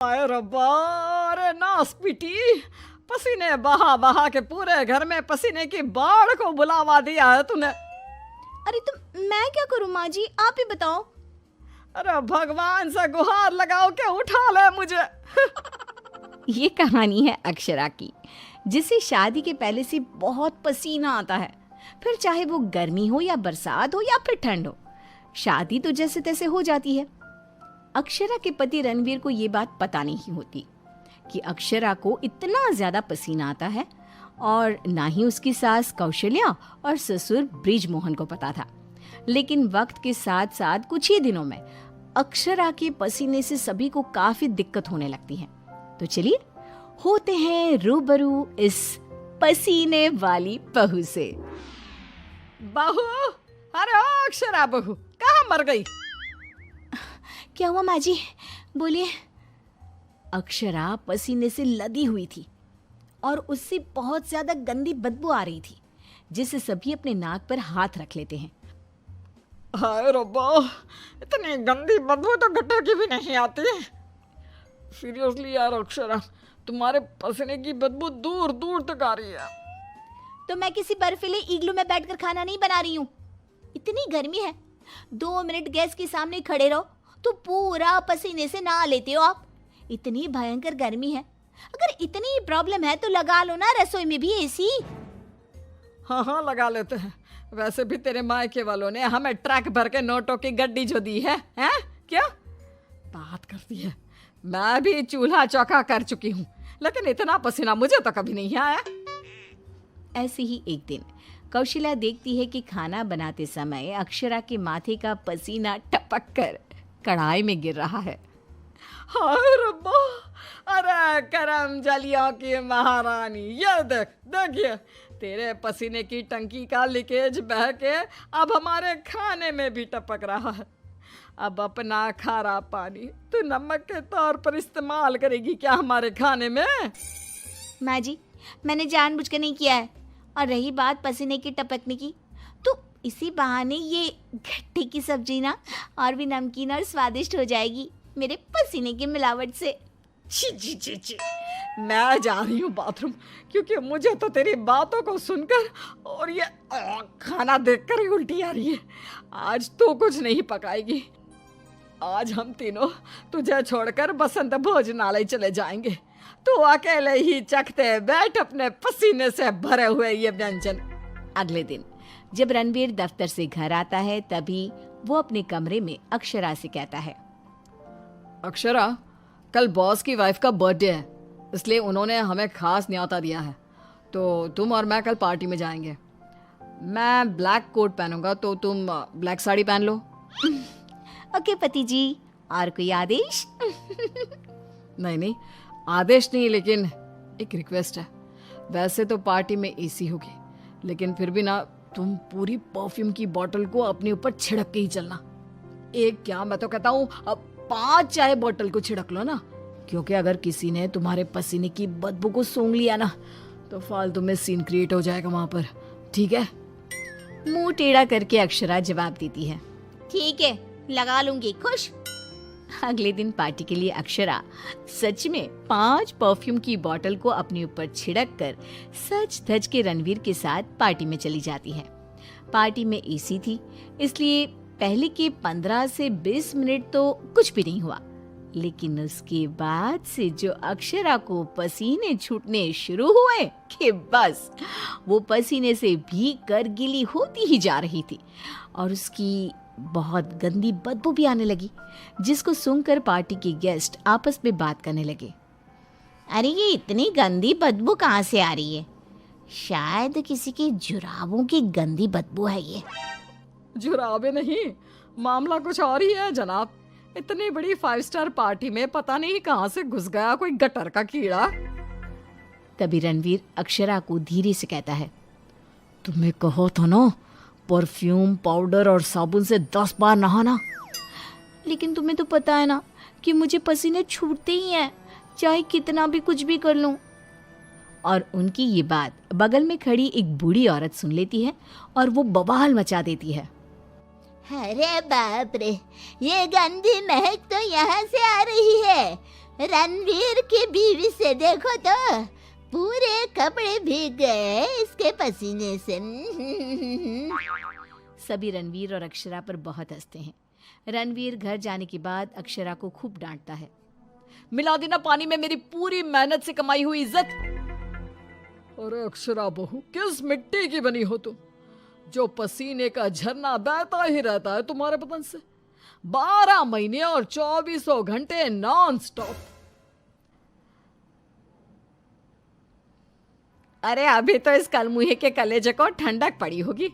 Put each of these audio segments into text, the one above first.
हाय रब्बा, अरे नास पीटी, पसीने बहा बहा के पूरे घर में पसीने की बाढ़ को बुलावा दिया है तूने। अरे तो मैं क्या करूं माँ जी, आप ही बताओ। अरे भगवान से गुहार लगाओ के उठा ले मुझे। ये कहानी है अक्षरा की, जिसे शादी के पहले से बहुत पसीना आता है, फिर चाहे वो गर्मी हो या बरसात हो या फिर ठंड हो, शादी तो जैसे तैसे हो जाती है। अक्षरा के पति रणवीर को ये बात पता नहीं होती कि अक्षरा को इतना ज्यादा पसीना आता है, और ना ही उसकी सास कौशल्या और ससुर ब्रिजमोहन को पता था। लेकिन वक्त के साथ साथ कुछ ही दिनों में अक्षरा के पसीने से सभी को काफी दिक्कत होने लगती है। तो चलिए होते हैं रूबरू इस पसीने वाली बहू से। बहू, अरे ओ अक्षरा बहू, कहाँ मर गई? क्या हुआ माँ जी, बोलिए। अक्षरा पसीने से लदी हुई थी और उससे बहुत ज्यादा गंदी बदबू आ रही थी, जिसे सभी अपने नाक पर हाथ रख लेते हैं। हाय रब्बा, इतनी गंदी बदबू तो गटर की भी नहीं आती। सीरियसली यार अक्षरा, तुम्हारे पसीने की बदबू दूर दूर तक आ रही है। तो मैं किसी बर्फीले इग्लू में बैठकर खाना नहीं बना रही हूँ। इतनी गर्मी है, 2 मिनट गैस के सामने खड़े रहो तो पूरा पसीने से नहा लेते हो आप। इतनी भयंकर गर्मी है, अगर इतनी प्रॉब्लम है तो लगा लो ना रसोई में भी एसी। हाँ हाँ लगा लेते हैं। वैसे भी तेरे मायके वालों ने हमें ट्रक भर के नोटों की गड्डी जो दी है, हैं? क्या बात करती है? मैं भी चूल्हा चौका कर चुकी हूँ, लेकिन इतना पसीना मुझे तो कभी नहीं आया। ऐसे ही एक दिन कौशल्या देखती है कि खाना बनाते समय अक्षरा के माथे का पसीना टपक कर कढ़ाई में गिर रहा है। हाय रब्बा, अरे करम जलियों की महारानी, ये देख, देखिए तेरे पसीने की टंकी का लीकेज बह के अब हमारे खाने में भी टपक रहा है। अब अपना खारा पानी तू नमक के तौर पर इस्तेमाल करेगी क्या हमारे खाने में? माँ जी, मैंने जानबूझकर नहीं किया है। और रही बात पसीने की टपकने की, तो इसी बहाने ये गट्टे की सब्जी ना और भी नमकीन और स्वादिष्ट हो जाएगी मेरे पसीने की मिलावट से। छी छी छी छी, मैं जा रही हूँ बाथरूम, क्योंकि मुझे तो तेरी बातों को सुनकर और ये खाना देखकर ही उल्टी आ रही है। आज तो कुछ नहीं पकाएगी। आज हम तीनों तुझे छोड़कर बसंत भोजनालय चले जाएंगे। तू अकेले ही चखते बैठ अपने पसीने से भरे हुए ये व्यंजन। अगले दिन जब रणवीर दफ्तर से घर आता है, तभी वो अपने कमरे में अक्षरा से कहता है, अक्षरा, कल बॉस की वाइफ का बर्थडे है, इसलिए उन्होंने हमें खास न्योता दिया है, तो तुम और मैं कल पार्टी में जाएंगे। मैं ब्लैक कोट पहनूंगा, तो तुम ब्लैक साड़ी पहन लो। ओके पति जी, और कोई आदेश? नहीं नहीं, आदेश नहीं, लेकिन एक रिक्वेस्ट है। वैसे तो पार्टी में एसी होगी, लेकिन फिर भी ना तुम पूरी परफ्यूम की बोतल को अपने ऊपर छिड़क के ही चलना। एक क्या, मैं तो कहता हूँ 5 चाय बोतल को छिड़क लो ना, क्योंकि अगर किसी ने तुम्हारे पसीने की बदबू को सूंघ लिया ना तो फालतू में सीन क्रिएट हो जाएगा वहां पर, ठीक है? मुंह टेढ़ा करके अक्षरा जवाब देती है, ठीक है, लगा लूंगी, खुश। अगले दिन पार्टी के लिए अक्षरा सच में 5 परफ्यूम की बोतल को अपने ऊपर छिड़क कर सच धज के रणवीर के साथ पार्टी में चली जाती है। पार्टी में एसी थी, इसलिए पहले के 15 से 20 मिनट तो कुछ भी नहीं हुआ, लेकिन उसके बाद से जो अक्षरा को पसीने छूटने शुरू हुए कि बस वो पसीने से भीग कर गीली होती ही जा रही थी, और उसकी बहुत गंदी बदबू भी आने लगी, जिसको सुनकर पार्टी के गेस्ट आपस में बात करने लगे। अरे ये इतनी गंदी बदबू कहाँ से आ रही है? शायद किसी की जुराबों की गंदी बदबू है ये। जुराबे नहीं, मामला कुछ और ही है जनाब। इतनी बड़ी 5 स्टार पार्टी में पता नहीं कहाँ से घुस गया कोई गटर का कीड़ा। तभी रणवीर अक्षरा को धीरे से कहता है, तुम्हें कहो तो ना परफ्यूम, पाउडर और साबुन से 10 बार नहाना। लेकिन तुम्हें तो पता है ना कि मुझे पसीने छूटते ही हैं, चाहे कितना भी कुछ भी कर लूं। और उनकी ये बात बगल में खड़ी एक बूढ़ी औरत सुन लेती है और वो बवाल मचा देती है। अरे बाप रे, ये गंदी महक तो यहाँ से आ रही है। रणवीर की बीवी से देखो तो पूरे कपड़े भीग गए इसके पसीने से। सभी रणवीर और अक्षरा पर बहुत हंसते हैं। रणवीर घर जाने के बाद अक्षरा को खूब डांटता है। मिला देना पानी में मेरी पूरी मेहनत से कमाई हुई इज्जत। अरे अक्षरा बहू, किस मिट्टी की बनी हो तुम, जो पसीने का झरना बहता ही रहता है तुम्हारे बदन से 12 महीने और 24 घंटे नॉन स्टॉप। अरे अभी तो इस कलमुहे के कलेजे को ठंडक पड़ी होगी।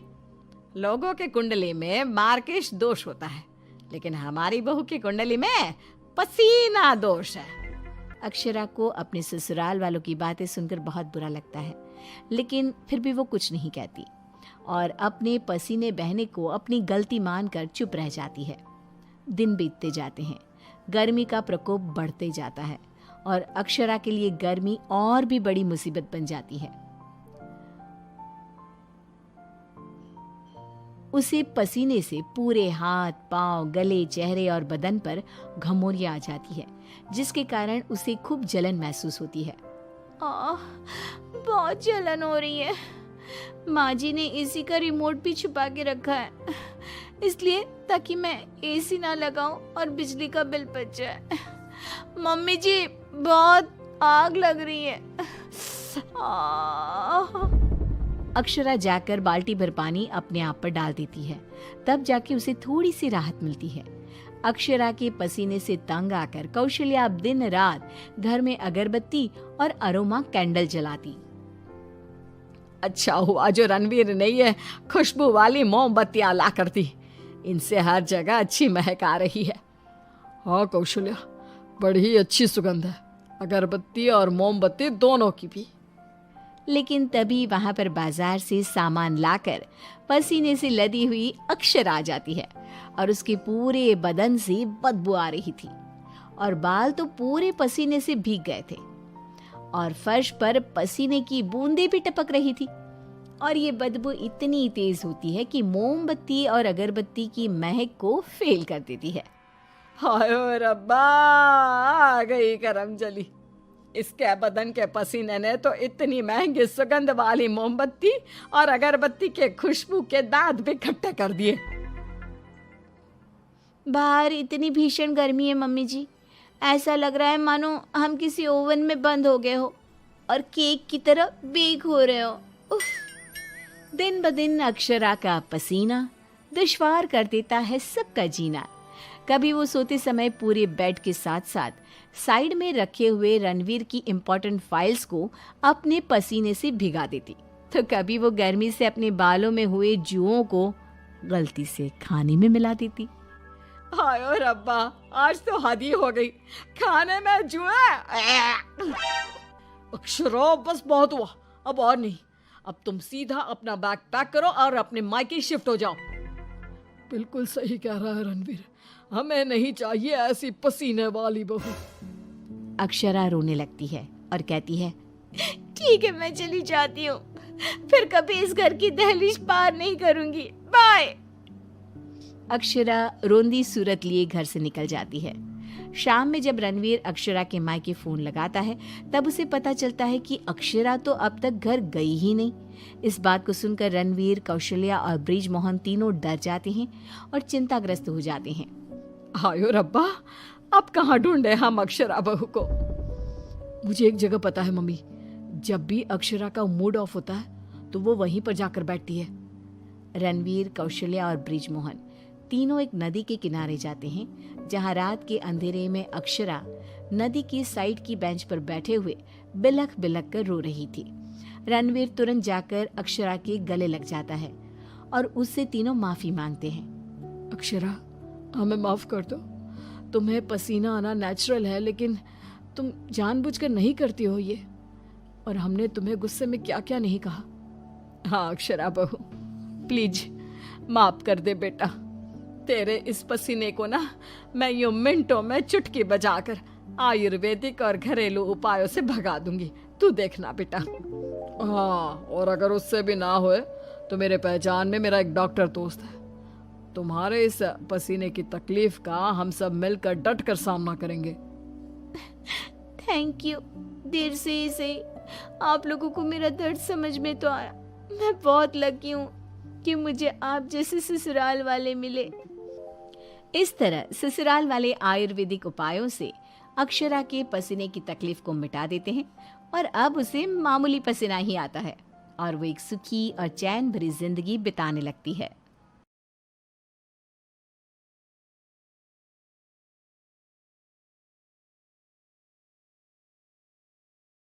लोगों के कुंडली में मार्केश दोष होता है, लेकिन हमारी बहू की कुंडली में पसीना दोष है। अक्षरा को अपने ससुराल वालों की बातें सुनकर बहुत बुरा लगता है, लेकिन फिर भी वो कुछ नहीं कहती और अपने पसीने बहने को अपनी गलती मानकर चुप रह जाती है। दिन बीतते जाते हैं, गर्मी का प्रकोप बढ़ते जाता है और अक्षरा के लिए गर्मी और भी बड़ी मुसीबत बन जाती है। उसे पसीने से पूरे हाथ, पांव, गले, चेहरे और बदन पर घमौरियां आ जाती है, जिसके कारण उसे खूब जलन महसूस होती है। बहुत जलन हो रही है। माँ जी ने एसी का रिमोट भी छुपा के रखा है, इसलिए ताकि मैं एसी ना लगाऊं और बिजली का बिल बच जाए। मम्मी जी, बहुत आग लग रही है। अक्षरा जाकर बाल्टी भर पानी अपने आप पर डाल देती है, तब जाके उसे थोड़ी सी राहत मिलती है। अक्षरा के पसीने से तंग आकर कौशल्या अब दिन रात घर में अगरबत्ती और अरोमा कैंडल जलाती। अच्छा हुआ जो रणवीर ने ये खुशबू वाली मोमबत्तियां ला कर दी, इनसे हर जगह अच्छी महक आ रही है। हाँ कौशल्या, बड़ी अच्छी सुगंध है, अगरबत्ती और मोमबत्ती दोनों की भी। लेकिन तभी वहां पर बाजार से सामान लाकर पसीने से लदी हुई अक्षरा आ जाती है और उसके पूरे बदन से बदबू आ रही थी और बाल तो पूरे पसीने से भीग गए थे और फर्श पर पसीने की बूंदें भी टपक रही थी। और ये बदबू इतनी तेज होती है कि मोमबत्ती और अगरबत्ती की महक को फेल कर देती है। हाय रब्बा, आ गई करम जली। इसके बदन के पसीने ने तो इतनी महंगी सुगंध वाली मोमबत्ती और अगरबत्ती के खुशबू के दांत भी इकट्ठे कर दिए। बाहर इतनी भीषण गर्मी है मम्मी जी, ऐसा लग रहा है मानो हम किसी ओवन में बंद हो गए हो और केक की तरह बेक हो रहे हो। उफ। दिन ब दिन अक्षरा का पसीना दुश्वार कर देता है सबका जीना। कभी वो सोते समय पूरे बेड के साथ साथ साइड में रखे हुए रणवीर की इम्पोर्टेंट फाइल्स को अपने पसीने से भिगा देती, तो कभी वो गर्मी से अपने बालों में हुए जुओं को गलती से खाने में मिला देती। हाय रब्बा, आज तो हद ही हो गई, खाने में जुए। अक्षरा बस बहुत हुआ, अब और नहीं। अब तुम सीधा अपना बैग पैक करो और अपने मायके शिफ्ट हो जाओ। बिल्कुल सही कह रहा है रणवीर, हमें नहीं चाहिए ऐसी पसीने वाली बहू। अक्षरा रोने लगती है और कहती है, ठीक है मैं चली जाती हूँ, फिर कभी इस घर की दहलीज पार नहीं करूंगी, बाय। अक्षरा रोंदी सूरत लिए घर से निकल जाती है। शाम में जब रणवीर अक्षरा के मायके फोन लगाता है, तब उसे पता चलता है कि अक्षरा तो अब तक घर गई ही नहीं। इस बात को सुनकर रणवीर, कौशल्या और ब्रिजमोहन तीनों डर जाते हैं और चिंताग्रस्त हो जाते हैं। हायो रब्बा, अब कहाँ ढूंढे हम अक्षरा बहू को। मुझे एक जगह पता है मम्मी, जब भी अक्षरा का मूड ऑफ होता है तो वो वहीं पर जाकर बैठती है। रणवीर, कौशल्या और ब्रिजमोहन तीनों एक नदी के किनारे जाते हैं, जहां रात के अंधेरे में अक्षरा नदी की साइड की बेंच पर बैठे हुए बिलख बिलख कर रो रही थी। रणवीर तुरंत जाकर अक्षरा के गले लग जाता है और उससे तीनों माफी मांगते हैं। अक्षरा, हमें माफ कर दो, तुम्हें पसीना आना नेचुरल है, लेकिन तुम जानबूझकर नहीं करती हो ये, और हमने तुम्हें गुस्से में क्या क्या नहीं कहा। हाँ अक्षरा बहू, प्लीज माफ कर दे बेटा। तेरे इस पसीने को ना मैं यूं मिनटों में चुटकी बजाकर आयुर्वेदिक और घरेलू उपायों से भगा दूंगी, तू देखना बेटा। हाँ, और अगर उससे भी ना होए तो मेरे पहचान में मेरा एक डॉक्टर दोस्त है, तुम्हारे इस पसीने की तकलीफ का हम सब मिलकर डट कर सामना करेंगे। Thank you. देर से ही सही आप लोगों को मेरा दर्द समझ में तो आया। मैं बहुत लकी हूँ कि मुझे आप जैसे ससुराल वाले मिले। इस तरह ससुराल वाले आयुर्वेदिक उपायों से अक्षरा के पसीने की तकलीफ को मिटा देते हैं और अब उसे मामूली पसीना ही आता है और वो एक सुखी और चैन भरी जिंदगी बिताने लगती है।